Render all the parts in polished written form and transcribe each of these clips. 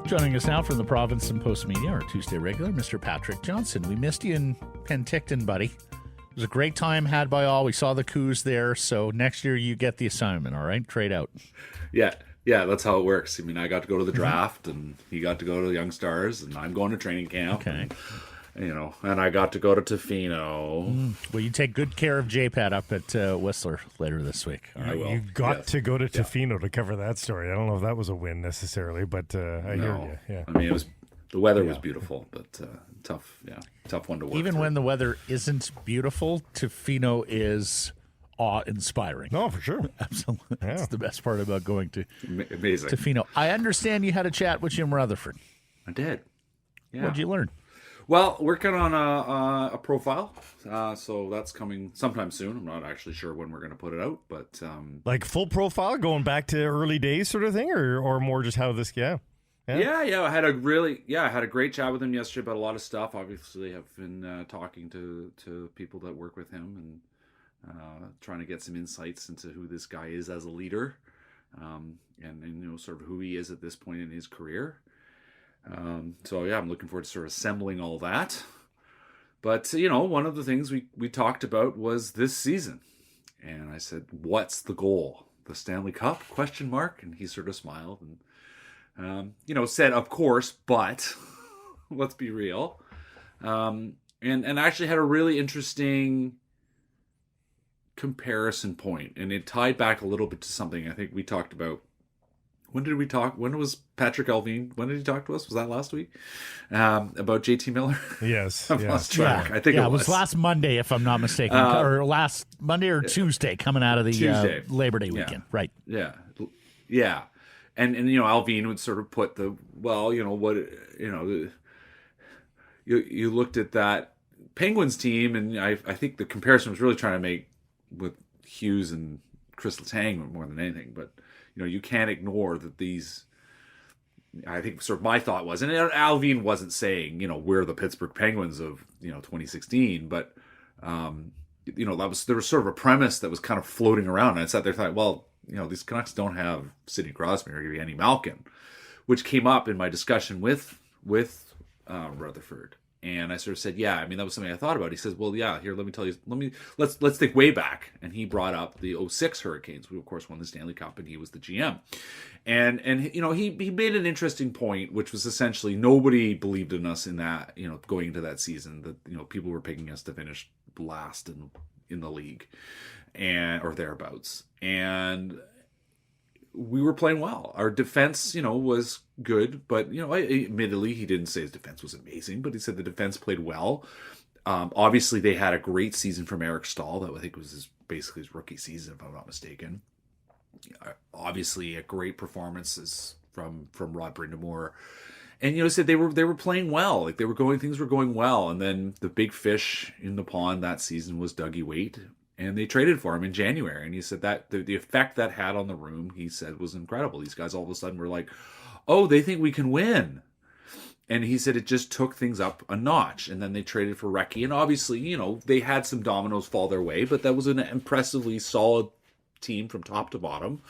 Joining us now from the Province and Post Media, our Tuesday regular, Mr. Patrick Johnston. We missed you in Penticton, buddy. It was a great time had by all. We saw the coups there, so next year you get the assignment, all right? Trade out. Yeah, that's how it works. I mean, I got to go to the draft, and he got to go to the Young Stars, and I'm going to training camp. Okay. And I got to go to Tofino. Well, you take good care of JPAT up at Whistler later this week. All right? I will. You got to go to Tofino to cover that story. I don't know if that was a win necessarily, but I hear you. Yeah. I mean, the weather was beautiful, but tough one to work Even through. when the weather isn't beautiful, Tofino is awe-inspiring. No, for sure. Absolutely. Yeah. That's the best part about going to Amazing. Tofino. I understand you had a chat with Jim Rutherford. I did. Yeah. What did you learn? Well, working on a profile, so that's coming sometime soon. I'm not actually sure when we're going to put it out, but Like full profile, going back to early days sort of thing, or more just how this, yeah. I had a great chat with him yesterday about a lot of stuff. Obviously, I've been talking to people that work with him and trying to get some insights into who this guy is as a leader, and sort of who he is at this point in his career. So I'm looking forward to sort of assembling all that. But one of the things we talked about was this season, and I said, "What's the goal? The Stanley Cup?" ? And he sort of smiled and said, "Of course, but let's be real." And actually had a really interesting comparison point, and it tied back a little bit to something I think we talked about. When did we talk? When was Patrick Alvin? When did he talk to us? Was that last week? About JT Miller? Yes. I've lost track. Yeah. I think it was last Monday, if I'm not mistaken, or last Monday or Tuesday, coming out of the Labor Day weekend, right? Yeah. And Alvin would sort of put you looked at that Penguins team, and I think the comparison was really trying to make with Hughes and Chris Letang more than anything, but you can't ignore that these. I think sort of my thought was, and Alvin wasn't saying we're the Pittsburgh Penguins of 2016, but there was sort of a premise that was kind of floating around, and I sat there thought, well, these Canucks don't have Sidney Crosby or Evgeny Malkin, which came up in my discussion with Rutherford. And I sort of said, that was something I thought about. He says, well, here, let me tell you, let's think way back. And he brought up the 2006 Hurricanes, who of course won the Stanley Cup, and he was the GM. And he made an interesting point, which was essentially nobody believed in us in that, going into that season, that, people were picking us to finish last in the league or thereabouts. And we were playing well. Our defense, was good, but admittedly, he didn't say his defense was amazing, but he said the defense played well. Obviously, they had a great season from Eric Stahl. That I think was basically his rookie season, if I'm not mistaken. Obviously, a great performances from Rod Brind'Amour, and he said they were playing well, like things were going well, and then the big fish in the pond that season was Dougie Weight. And they traded for him in January. And he said that the effect that had on the room, he said, was incredible. These guys all of a sudden were like, oh, they think we can win. And he said it just took things up a notch. And then they traded for Recchi. And obviously, they had some dominoes fall their way. But that was an impressively solid team from top to bottom.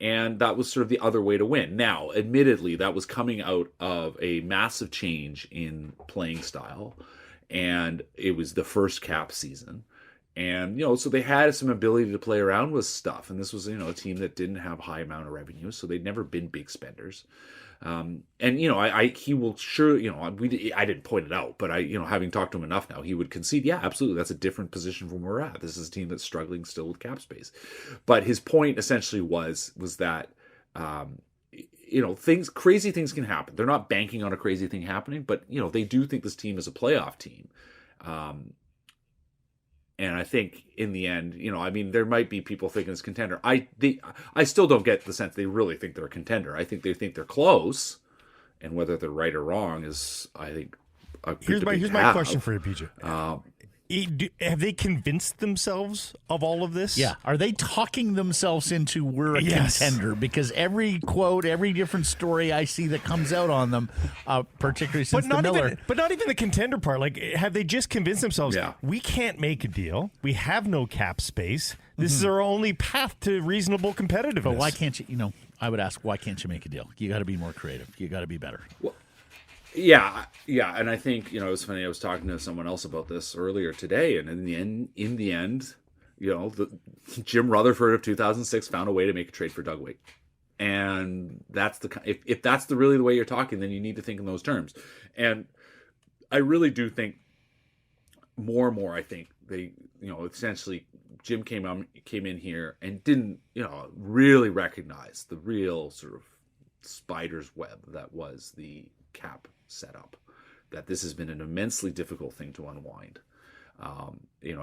And that was sort of the other way to win. Now, admittedly, that was coming out of a massive change in playing style. And it was the first Cap season. And, so they had some ability to play around with stuff. And this was, a team that didn't have a high amount of revenue. So they'd never been big spenders. And, he will sure, I didn't point it out, but having talked to him enough now, he would concede, yeah, absolutely. That's a different position from where we're at. This is a team that's struggling still with cap space. But his point essentially was that, crazy things can happen. They're not banking on a crazy thing happening, but, they do think this team is a playoff team. And I think in the end, there might be people thinking it's contender. I still don't get the sense they really think they're a contender. I think they think they're close, and whether they're right or wrong is, I think, a good here's my question for you, PJ. Have they convinced themselves of all of this? Yeah. Are they talking themselves into we're a contender? Because every quote, every different story I see that comes out on them, particularly since the Miller. But not even the contender part. Like, have they just convinced themselves, we can't make a deal. We have no cap space. This is our only path to reasonable competitiveness. But why can't you, I would ask, why can't you make a deal? You got to be more creative. You got to be better. Well, yeah. And I think, it was funny. I was talking to someone else about this earlier today, and in the end, Jim Rutherford of 2006 found a way to make a trade for Doug Weight. And that's if that's really the way you're talking, then you need to think in those terms. And I really do think more and more, I think they, essentially Jim came in here and didn't, really recognize the real sort of spider's web that was the cap setup, that this has been an immensely difficult thing to unwind.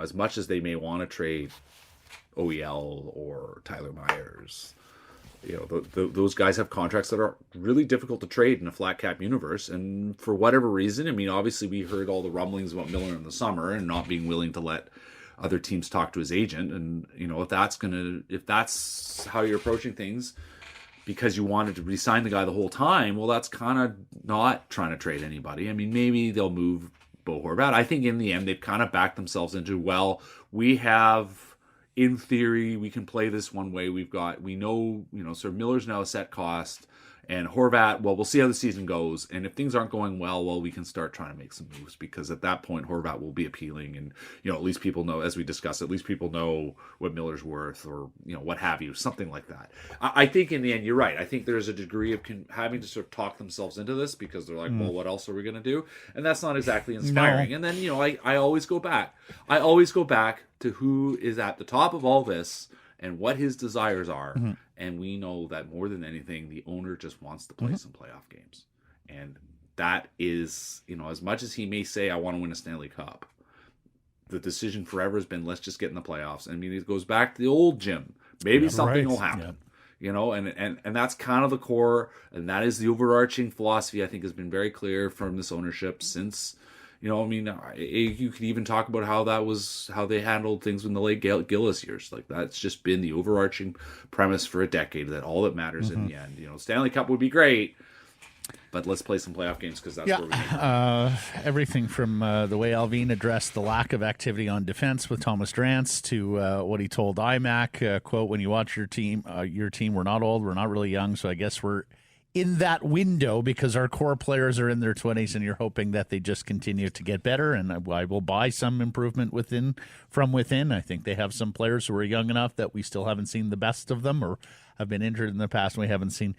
As much as they may want to trade OEL or Tyler Myers, those guys have contracts that are really difficult to trade in a flat cap universe. And for whatever reason, obviously we heard all the rumblings about Miller in the summer and not being willing to let other teams talk to his agent. And, if that's how you're approaching things because you wanted to re-sign the guy the whole time, well, that's kind of not trying to trade anybody. Maybe they'll move Bo Horvat. I think in the end, they've kind of backed themselves into, we have, in theory, we can play this one way. We know, so Miller's now a set cost, and Horvat, we'll see how the season goes. And if things aren't going well, we can start trying to make some moves, because at that point, Horvat will be appealing. And, at least people know, as we discussed, at least people know what Miller's worth, or, what have you, something like that. I think in the end, you're right. I think there's a degree of having to sort of talk themselves into this, because they're like, well, what else are we going to do? And that's not exactly inspiring. No. And then, I always go back. To who is at the top of all this and what his desires are. Mm-hmm. And we know that more than anything, the owner just wants to play some playoff games. And that is, as much as he may say, I want to win a Stanley Cup, the decision forever has been, let's just get in the playoffs. It goes back to the old Jim. Maybe something will happen. Yeah. And that's kind of the core, and that is the overarching philosophy, I think, has been very clear from this ownership since, you could even talk about how they handled things in the late Gillis years. Like, that's just been the overarching premise for a decade, that all that matters in the end. Stanley Cup would be great, but let's play some playoff games, because that's where we need everything from the way Alvin addressed the lack of activity on defense with Thomas Drance to what he told IMAC, quote, when you watch your team, we're not old, we're not really young, so I guess we're in that window because our core players are in their 20s, and you're hoping that they just continue to get better. And I will buy some improvement from within. I think they have some players who are young enough that we still haven't seen the best of them, or have been injured in the past, and we haven't seen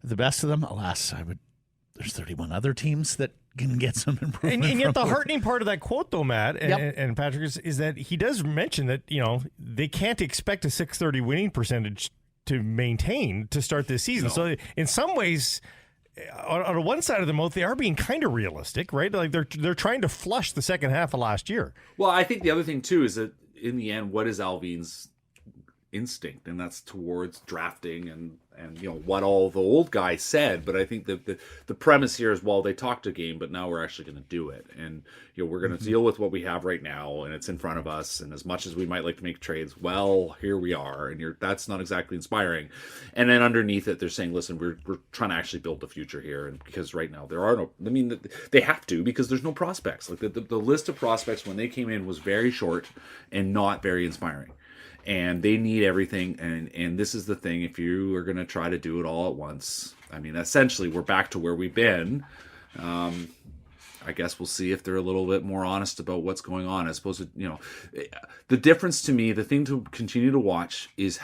the best of them. Alas, there's 31 other teams that can get some improvement. And yet the heartening part of that quote, though, Matt, and Patrick, is that he does mention that, they can't expect a .630 winning percentage to maintain to start this season. No. So in some ways, on one side of the mouth, they are being kind of realistic, right? Like they're trying to flush the second half of last year. Well, I think the other thing too is that in the end, what is Alvin's instinct? And that's towards drafting and what all the old guys said. But I think that the premise here is, they talked a game, but now we're actually going to do it. And we're going to deal with what we have right now, and it's in front of us. And as much as we might like to make trades, here we are. And that's not exactly inspiring. And then underneath it, they're saying, listen, we're trying to actually build the future here. And because right now there are no, they have to, because there's no prospects. Like the list of prospects when they came in was very short and not very inspiring. And they need everything, and this is the thing, if you are going to try to do it all at once, essentially we're back to where we've been. I guess we'll see if they're a little bit more honest about what's going on, as opposed to, the difference to me, the thing to continue to watch is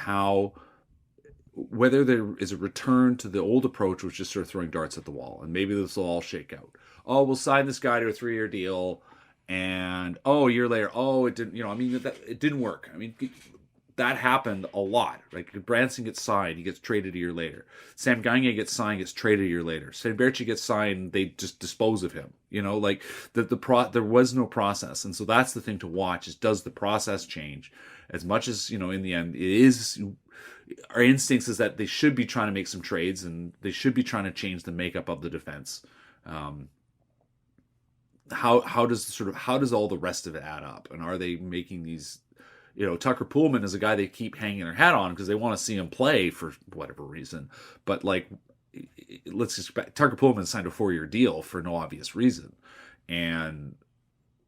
whether there is a return to the old approach, which is sort of throwing darts at the wall, and maybe this will all shake out. Oh, we'll sign this guy to a 3-year deal, and a year later, it didn't, it didn't work. That happened a lot. Like, Branson gets signed, he gets traded a year later. Sam Gagner gets signed, gets traded a year later. Sam Berchi gets signed, they just dispose of him. There was no process, and so that's the thing to watch: is does the process change? As much as in the end, it is our instincts is that they should be trying to make some trades, and they should be trying to change the makeup of the defense. How does all the rest of it add up? And are they making these? Tucker Poolman is a guy they keep hanging their hat on because they want to see him play for whatever reason. But let's expect Tucker Poolman signed a 4-year deal for no obvious reason. And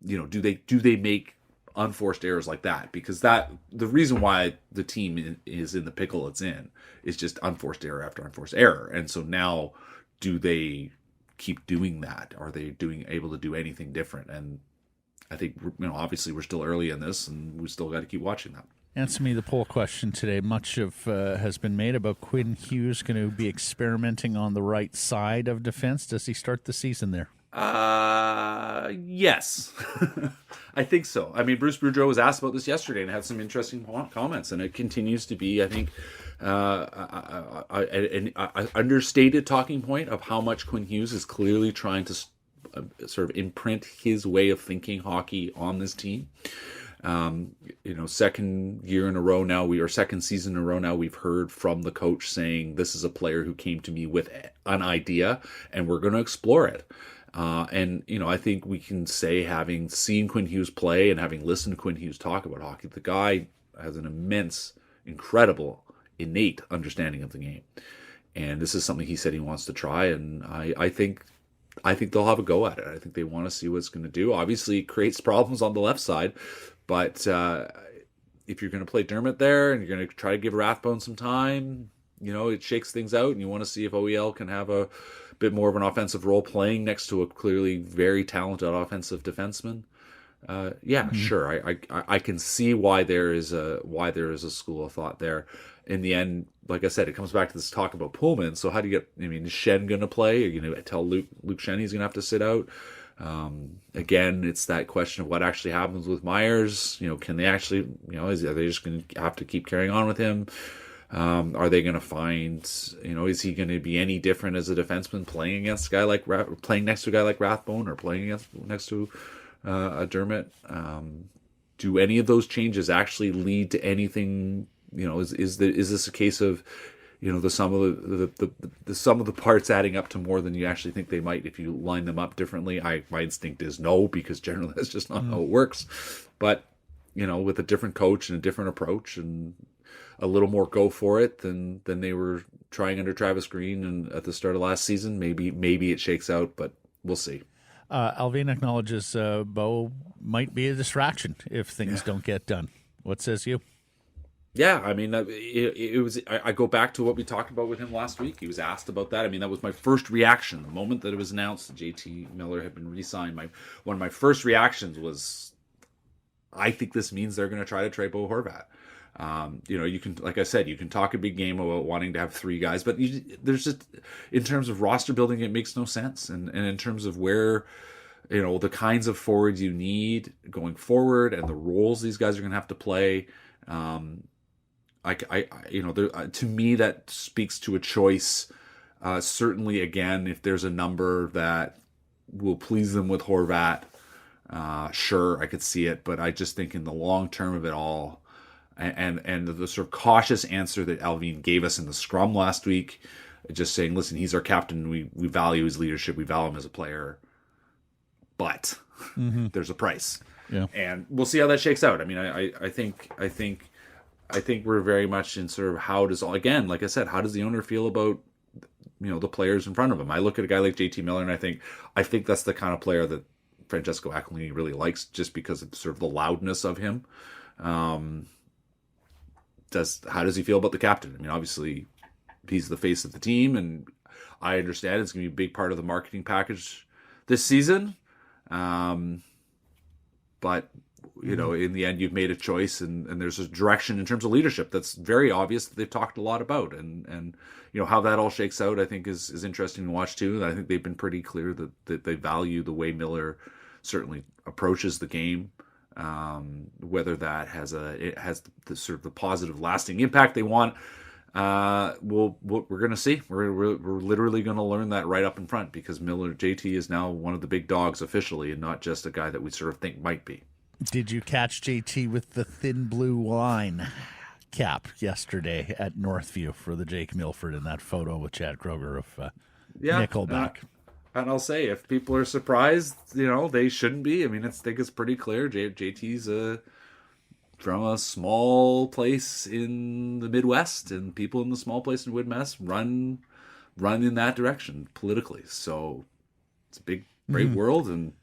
do they make unforced errors like that, because the reason why the team is in the pickle it's in is just unforced error after unforced error. And so now, do they keep doing that? Are they able to do anything different? And I think, obviously we're still early in this, and we still got to keep watching that. Answer me the poll question today. Much of has been made about Quinn Hughes going to be experimenting on the right side of defense. Does he start the season there? Yes. I think so. I mean, Bruce Boudreau was asked about this yesterday and had some interesting comments, and it continues to be, I think, an understated talking point of how much Quinn Hughes is clearly trying to sort of imprint his way of thinking hockey on this team. Second season in a row now, we've heard from the coach saying, this is a player who came to me with an idea and we're going to explore it. I think we can say, having seen Quinn Hughes play and having listened to Quinn Hughes talk about hockey, the guy has an immense, incredible, innate understanding of the game. And this is something he said he wants to try. And I think they'll have a go at it. I think they want to see what it's going to do. Obviously, it creates problems on the left side. But if you're going to play Dermott there and you're going to try to give Rathbone some time, it shakes things out. And you want to see if OEL can have a bit more of an offensive role playing next to a clearly very talented offensive defenseman. Sure. I can see why there is a school of thought there. In the end, like I said, it comes back to this talk about Pullman. So how do you get? Is Shen going to play? Are you going to tell Luke Shen he's going to have to sit out? Again, it's that question of what actually happens with Myers. Can they actually? Are they just going to have to keep carrying on with him? Are they going to find? Is he going to be any different as a defenseman playing against a guy like playing next to a guy like Rathbone or playing next to a Dermott? Do any of those changes actually lead to anything? Is this a case of, the sum of the parts adding up to more than you actually think they might if you line them up differently? My instinct is no, because generally that's just not how it works. But with a different coach and a different approach and a little more go for it than they were trying under Travis Green and at the start of last season, maybe it shakes out, but we'll see. Alvin acknowledges Bo might be a distraction if things don't get done. What says you? Yeah, I mean, it was. I go back to what we talked about with him last week. He was asked about that. I mean, that was my first reaction the moment that it was announced that JT Miller had been re-signed. One of my first reactions was, I think this means they're going to try to trade Bo Horvat. You can, like I said, you can talk a big game about wanting to have three guys, but there's just, in terms of roster building, it makes no sense. And in terms of where, the kinds of forwards you need going forward and the roles these guys are going to have to play, to me, that speaks to a choice. Certainly, again, if there's a number that will please them with Horvat, sure, I could see it. But I just think in the long term of it all, and the sort of cautious answer that Alvin gave us in the scrum last week, just saying, listen, he's our captain. We value his leadership. We value him as a player. But there's a price. Yeah. And we'll see how that shakes out. I mean, I think we're very much in sort of how does the owner feel about the players in front of him? I look at a guy like JT Miller and I think that's the kind of player that Francesco Aquilini really likes, just because of sort of the loudness of him. How does he feel about the captain? I mean, obviously he's the face of the team, and I understand it's going to be a big part of the marketing package this season. But in the end, you've made a choice, and there's a direction in terms of leadership that's very obvious that they've talked a lot about, and how that all shakes out, I think is interesting to watch too. And I think they've been pretty clear that they value the way Miller certainly approaches the game, whether that has the sort of the positive, lasting impact they want. We're going to see. We're literally going to learn that right up in front, because JT is now one of the big dogs officially, and not just a guy that we sort of think might be. Did you catch JT with the thin blue line cap yesterday at Northview for the Jake Milford in that photo with Chad Kroger of Nickelback? And I'll say, if people are surprised, they shouldn't be. I mean, I think it's pretty clear. JT's from a small place in the Midwest, and people in the small place in the Midwest run in that direction politically. So it's a big, great world, and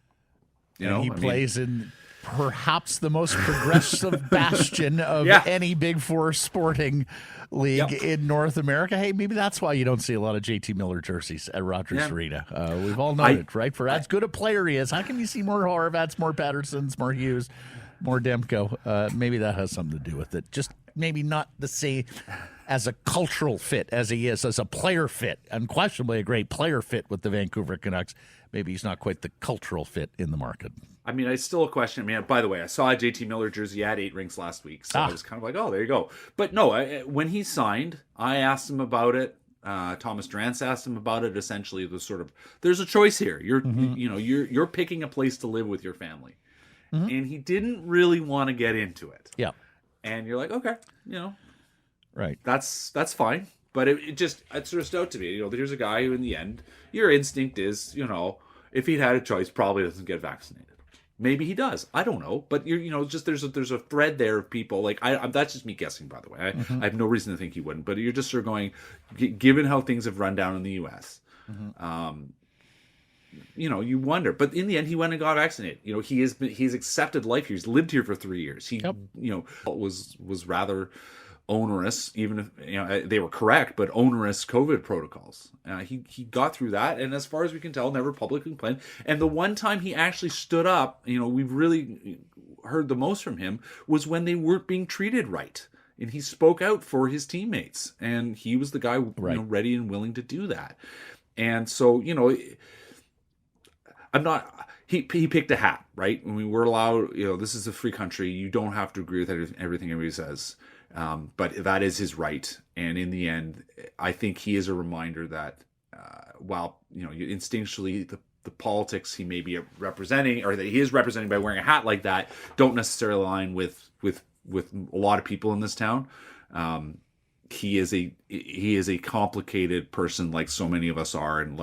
he plays in perhaps the most progressive bastion of any Big Four sporting league in North America. Hey, maybe that's why you don't see a lot of JT Miller jerseys at Rogers Arena. We've all known it, right? For as good a player he is, how can you see more Horvats, more Pattersons, more Hughes, more Demko? Maybe that has something to do with it. Just maybe not the same as a cultural fit as he is as a player fit. Unquestionably a great player fit with the Vancouver Canucks. Maybe he's not quite the cultural fit in the market. I mean, it's still a question. I mean, by the way, I saw a JT Miller jersey. He had 8 rings last week. So I was kind of like, oh, there you go. But no, when he signed, I asked him about it. Thomas Drance asked him about it. Essentially, the sort of, there's a choice here. You're picking a place to live with your family. And he didn't really want to get into it. Yeah. And you're like, okay, right. That's fine. But it sort of stood out to me. Here's a guy who, in the end, your instinct is, if he'd had a choice, probably doesn't get vaccinated. Maybe he does. I don't know. But just there's a thread there of people. Like that's just me guessing, by the way. I have no reason to think he wouldn't. But you're just sort of going, given how things have run down in the U.S., you wonder. But in the end, he went and got vaccinated. He's accepted life here. He's lived here for 3 years. He was rather onerous, even if they were correct, but onerous COVID protocols. He got through that, and as far as we can tell, never publicly complained. And the one time he actually stood up, we've really heard the most from him, was when they weren't being treated right, and he spoke out for his teammates, and he was the guy ready and willing to do that. And so I'm not. He picked a hat, right? I mean, we're allowed. This is a free country. You don't have to agree with everything everybody says. But that is his right, and in the end, I think he is a reminder that while instinctually the politics he may be representing, or that he is representing by wearing a hat like that, don't necessarily align with a lot of people in this town. He is a complicated person, like so many of us are, and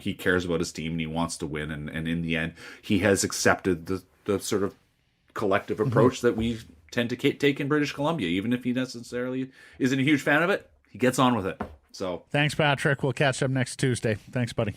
he cares about his team and he wants to win, and in the end, he has accepted the sort of collective approach that we tend to take in British Columbia. Even if he necessarily isn't a huge fan of it, he gets on with it. So thanks, Patrick. We'll catch up next Tuesday. Thanks, buddy.